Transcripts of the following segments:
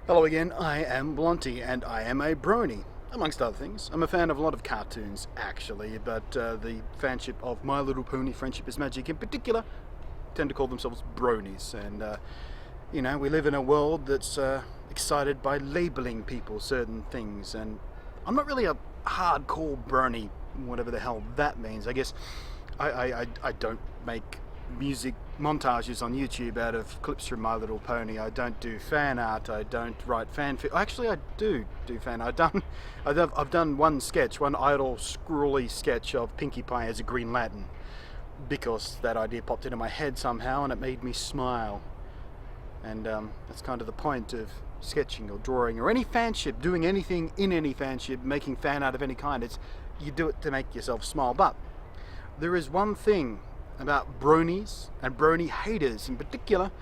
Hello again, I am Blunty and I am a Brony, amongst other things. I'm a fan of a lot of cartoons actually, but the fanship of My Little Pony Friendship is Magic in particular tend to call themselves Bronies, and you know, we live in a world that's excited by labeling people certain things, and I'm not really a hardcore Brony, whatever the hell that means. I guess I don't make music montages on YouTube out of clips from My Little Pony. I don't do fan art. I don't write fanfic. Actually, I do fan art. I've done one idle, scrawly sketch of Pinkie Pie as a Green Lantern, because that idea popped into my head somehow and it made me smile. And that's kind of the point of sketching or drawing or any fanship, doing anything in any fanship, making fan art of any kind. It's you do it to make yourself smile. But there is one thing about Bronies and Brony haters in particular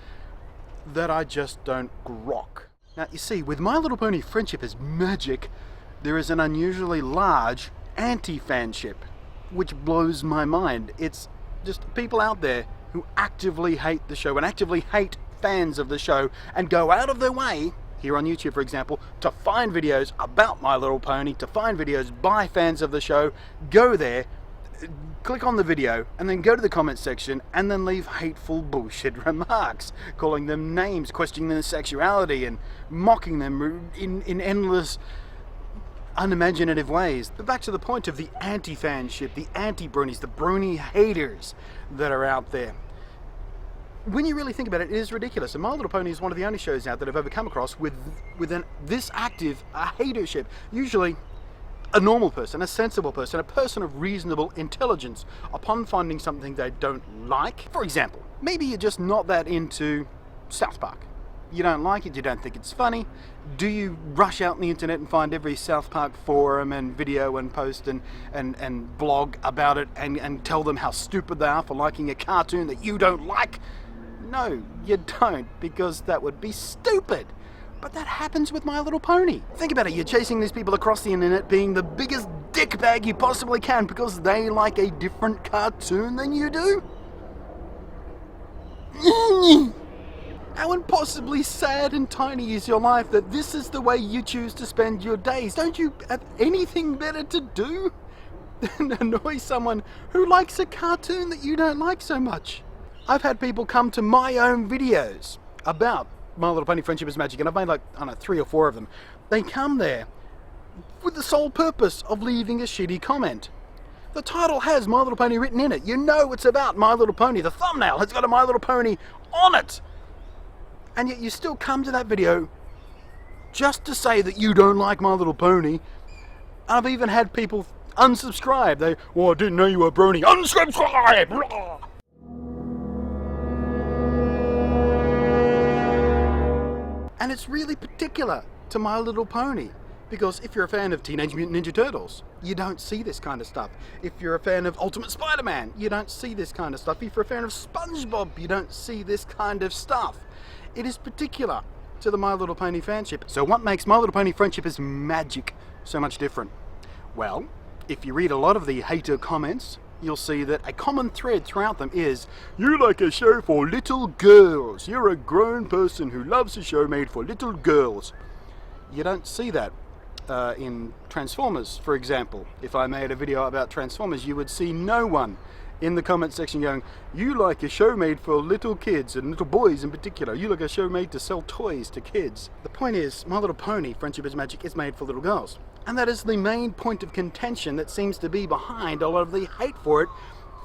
that I just don't grok. Now you see, with My Little Pony Friendship is Magic, there is an unusually large anti-fanship, which blows my mind. It's just people out there who actively hate the show and actively hate fans of the show and go out of their way, here on YouTube for example, to find videos about My Little Pony, to find videos by fans of the show, go there, click on the video and then go to the comment section and then leave hateful bullshit remarks, calling them names, questioning their sexuality and mocking them in endless unimaginative ways. But back to the point of the anti-fanship, the anti-bronies, the brony haters that are out there. When you really think about it, it is ridiculous. And My Little Pony is one of the only shows out that I've ever come across with this active hatership. Usually a normal person, a sensible person, a person of reasonable intelligence, upon finding something they don't like. For example, maybe you're just not that into South Park. You don't like it, you don't think it's funny. Do you rush out on the internet and find every South Park forum and video and post and blog about it and tell them how stupid they are for liking a cartoon that you don't like? No, you don't, because that would be stupid. But that happens with My Little Pony. Think about it, you're chasing these people across the internet being the biggest dickbag you possibly can because they like a different cartoon than you do? How impossibly sad and tiny is your life that this is the way you choose to spend your days? Don't you have anything better to do than annoy someone who likes a cartoon that you don't like so much? I've had people come to my own videos about My Little Pony Friendship is Magic, and I've made like, I don't know, 3 or 4 of them. They come there with the sole purpose of leaving a shitty comment. The title has My Little Pony written in it. You know it's about My Little Pony. The thumbnail has got a My Little Pony on it. And yet you still come to that video just to say that you don't like My Little Pony. I've even had people unsubscribe. I didn't know you were a Brony. Unsubscribe! Blah. And it's really particular to My Little Pony, because if you're a fan of Teenage Mutant Ninja Turtles, you don't see this kind of stuff. If you're a fan of Ultimate Spider-Man, you don't see this kind of stuff. If you're a fan of SpongeBob, you don't see this kind of stuff. It is particular to the My Little Pony fanship. So what makes My Little Pony Friendship is Magic so much different? Well, if you read a lot of the hater comments, you'll see that a common thread throughout them is, you like a show for little girls. You're a grown person who loves a show made for little girls. You don't see that in Transformers, for example. If I made a video about Transformers, you would see no one in the comment section going, you like a show made for little kids and little boys in particular. You like a show made to sell toys to kids. The point is, My Little Pony Friendship is Magic is made for little girls. And that is the main point of contention that seems to be behind a lot of the hate for it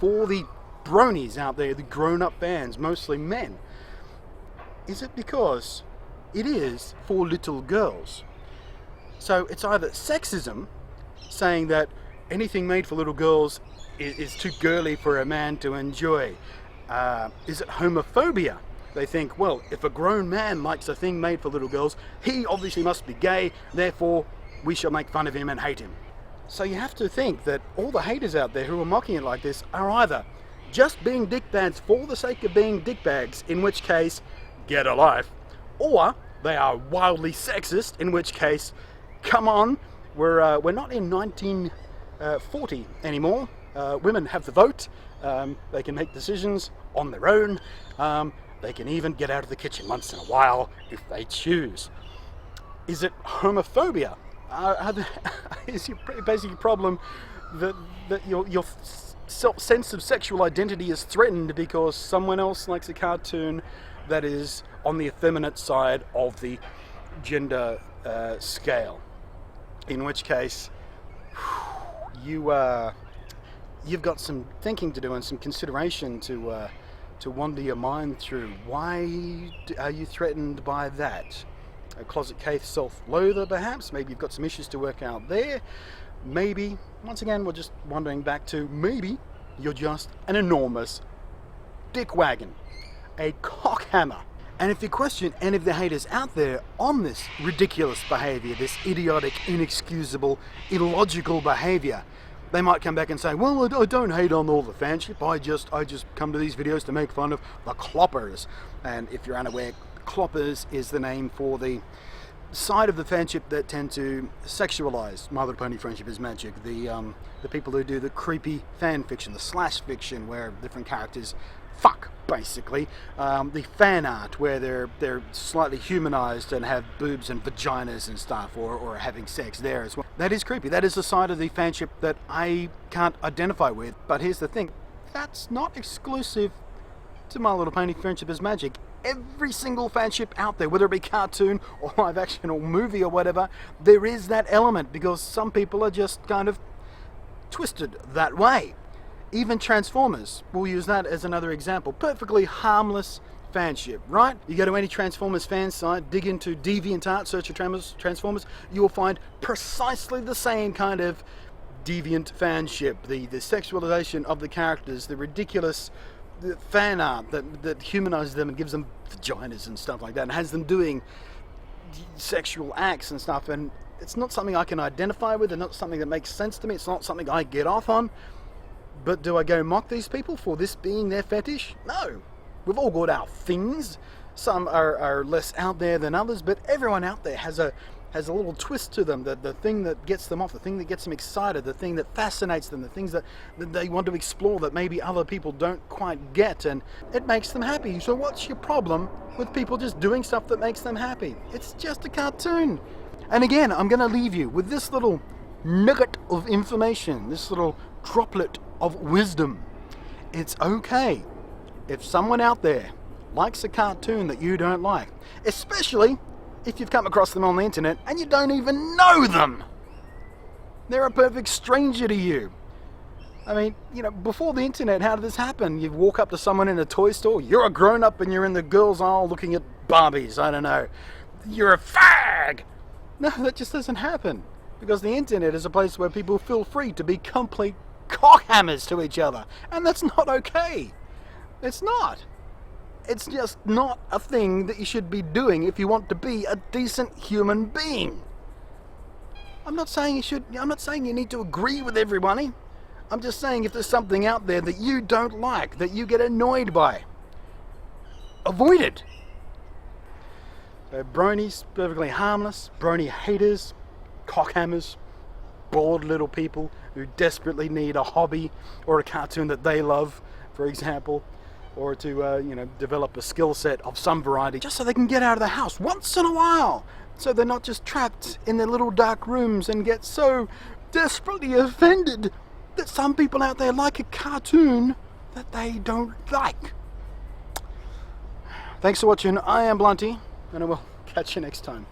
for the bronies out there, the grown-up fans, mostly men. Is it because it is for little girls? So it's either sexism, saying that anything made for little girls is too girly for a man to enjoy. Is it homophobia? They think, well, if a grown man likes a thing made for little girls, he obviously must be gay, therefore we shall make fun of him and hate him. So you have to think that all the haters out there who are mocking it like this are either just being dickbags for the sake of being dickbags, in which case, get a life, or they are wildly sexist, in which case, come on, we're not in 1940 anymore. Women have the vote, they can make decisions on their own, they can even get out of the kitchen once in a while if they choose. Is it homophobia? Is your basic problem that your sense of sexual identity is threatened because someone else likes a cartoon that is on the effeminate side of the gender scale? In which case, you've got some thinking to do and some consideration to wander your mind through. Why are you threatened by that? A closet case self-loather, perhaps? Maybe you've got some issues to work out there. Maybe, once again, we're just wandering back to, maybe you're just an enormous dick wagon, a cockhammer. And if you question any of the haters out there on this ridiculous behaviour, this idiotic, inexcusable, illogical behaviour, they might come back and say, well, I don't hate on all the fanship, I just come to these videos to make fun of the cloppers. And if you're unaware, cloppers is the name for the side of the fanship that tend to sexualize My Little Pony Friendship is Magic. The people who do the creepy fan fiction, the slash fiction, where different characters fuck, basically. The fan art, where they're slightly humanized and have boobs and vaginas and stuff, or having sex there as well. That is creepy. That is the side of the fanship that I can't identify with. But here's the thing, that's not exclusive to My Little Pony Friendship is Magic. Every single fanship out there, whether it be cartoon or live action or movie or whatever, there is that element, because some people are just kind of twisted that way. Even Transformers, we'll use that as another example. Perfectly harmless fanship, right? You go to any Transformers fan site, dig into DeviantArt, search for Transformers, you will find precisely the same kind of deviant fanship. The sexualization of the characters, the ridiculous fan art that humanizes them and gives them vaginas and stuff like that, and has them doing sexual acts and stuff. And it's not something I can identify with, and not something that makes sense to me. It's not something I get off on. But do I go mock these people for this being their fetish? No. We've all got our things. Some are less out there than others, but everyone out there has a little twist to them, the thing that gets them off, the thing that gets them excited, the thing that fascinates them, the things that they want to explore that maybe other people don't quite get, and it makes them happy. So what's your problem with people just doing stuff that makes them happy? It's just a cartoon. And again, I'm going to leave you with this little nugget of information, this little droplet of wisdom. It's okay if someone out there likes a cartoon that you don't like, especially if you've come across them on the internet and you don't even know them. They're a perfect stranger to you. I mean, you know, before the internet, how did this happen? You walk up to someone in a toy store, you're a grown-up and you're in the girls' aisle looking at Barbies, I don't know. You're a fag! No, that just doesn't happen. Because the internet is a place where people feel free to be complete cockhammers to each other. And that's not okay. It's not. It's just not a thing that you should be doing if you want to be a decent human being. I'm not saying you need to agree with everybody. I'm just saying if there's something out there that you don't like, that you get annoyed by, avoid it. So bronies, perfectly harmless. Brony haters, cockhammers, bored little people who desperately need a hobby or a cartoon that they love, for example, or to develop a skill set of some variety, just so they can get out of the house once in a while, so they're not just trapped in their little dark rooms and get so desperately offended that some people out there like a cartoon that they don't like. Thanks for watching. I am Blunty, and I will catch you next time.